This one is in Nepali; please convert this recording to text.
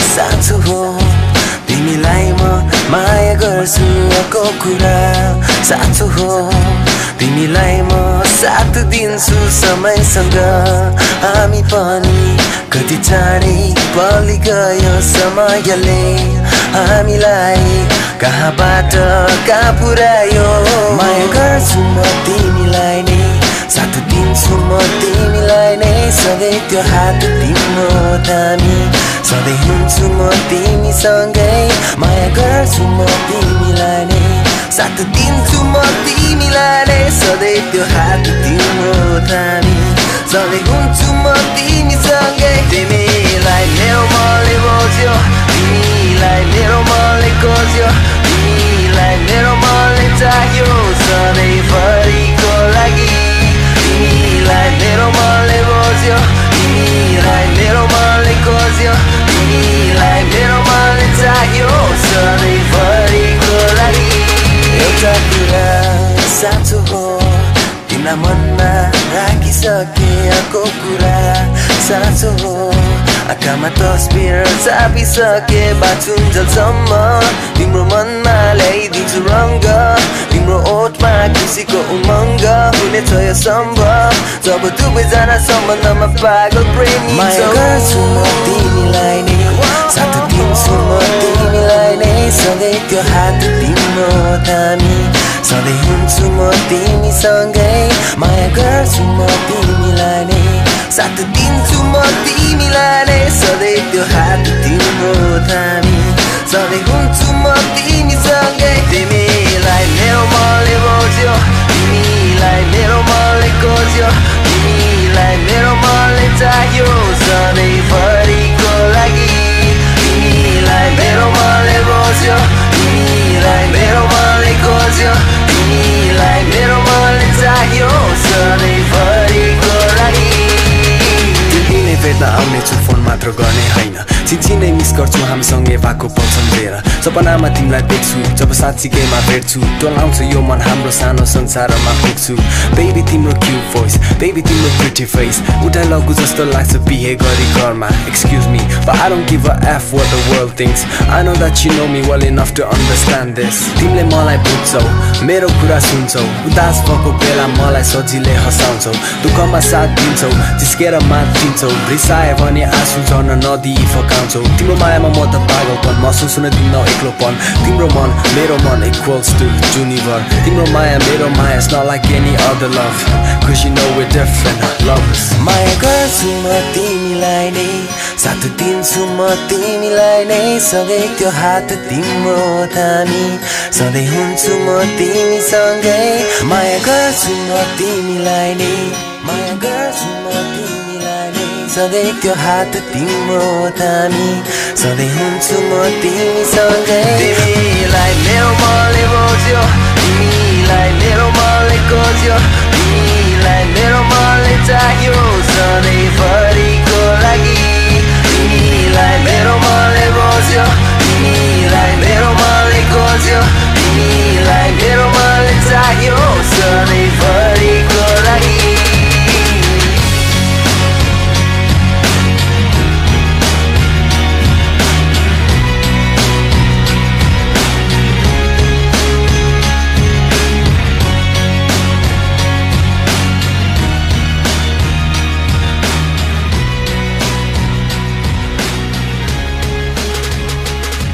साँचो हो तिमीलाई म माया गर्छु अर्को कुरा साँचो हो तिमीलाई म साथ दिन्छु समयसँग हामी पनि कति चाँडै पलि गयो समयले हामीलाई कहाँबाट कहाँ पुर्यायो माया गर्छु म तिमीलाई नै साथ दिन्छु म तिमीलाई नै सधैँ त्यो हात तिम्रो थामी सधैँ हुन्छु म तिमीसँगै माया गर्छु म तिमीलाई नै साथ दिन्छु म तिमीलाई नै सधैँ त्यो हात तिम्रो थामी सधैँ हुन्छु म तिमीसँगै तिमीलाई मेरो मनले बुझ्यो तिमीलाई मेरो मनले खोज्यो तिमीलाई मेरो मनले चाह्यो सधैँभरिको लागि तिमीलाई मेरो मनले बुझ्यो तिमीलाई मेरो मनले खोज्यो तिमीलाई मेरो मनले चाह्यो सधैँभरिको लागि एउटा कुरा साँचो हो तिमीलाई मनमा राखिसके अर्को कुरा साँचो हो आँखामा तस्बिर छापिसके बाँचुन्जेलसम्म तिम्रो मनमा ल्याइदिन्छु रङ्ग तिम्रो ओठमा खुसीको उमङ्ग हुनेछ यो सम्भव जब दुवैजना सम्बन्धमा पागल प्रेमी माया गर्छु म तिमीलाई नै साथ दिन्छु म तिमीलाई नै सधैँ त्यो हात तिम्रो थामी सधैँ हुन्छु म तिमीसँगै माया गर्छु म तिमीलाई नै साथ दिन्छु म तिमीलाई नै सधैँ त्यो हात तिम्रो थामी सधैँ हुन्छु म तिमीसँगै तिमीलाई मेरो मनले बुझ्यो तिमीलाई मेरो मनले खोज्यो तिमीलाई मेरो मनले चाह्यो सधैँभरिको लागि तिमीलाई मेरो मनले बुझ्यो तिमीलाई मेरो मनले खोज्यो तिमीलाई मेरो मनले चाह्यो सधैँभरिको लागि तिमीले भेट्न आउनेछु फोन मात्र गर्ने होइन चिन्चिनै मिस गर्छु हामीसँगै भएको पल सम्झेर सपनामा तिमीलाई देख्छु जब साँच्चीकैमा भेट्छु टोलाउँछु यो मन हाम्रो सानो संसारमा पुग्छु बेबी तिम्रो क्युट भोइस बेबी तिम्रो प्रिटी फेस उठा लगु जस्तो लाग्छ बिहे गरी घरमा excuse me but I don't give a F what the world thinks I know that you know me well enough to understand this तिमीले मलाई बुझ्छौ मेरो कुरा सुन्छौ उदास भएको बेला मलाई सजिलै हँसाउँछौ दुःखमा साथ दिन्छौ जिस्केर मात दिन्छौ रिसाए भने आँसु झर्न नदिई फकाउँछौ तिम्रो मायामा म त पागलपन महसुस हुन दिन्न एक्लोपन तिम्रो मन मेरो मन equals to universe तिम्रो माया मेरो माया it's not like any other love cause you know we're different lovers माया गर्छु म तिमीलाई नै साथ दिन्छु म तिमीलाई नै सधैँ त्यो हात तिम्रो थामी सधैँ हुन्छु म तिमीसँगै माया गर्छु म तिमीलाई नै माया गर्छु म तिमीलाई नै सधैँ त्यो हात तिम्रो थामी सधैँ हुन्छु म तिमीसँगै तिमीलाई मेरो मनले बुझ्यो तिमीलाई मेरो मनले खोज्यो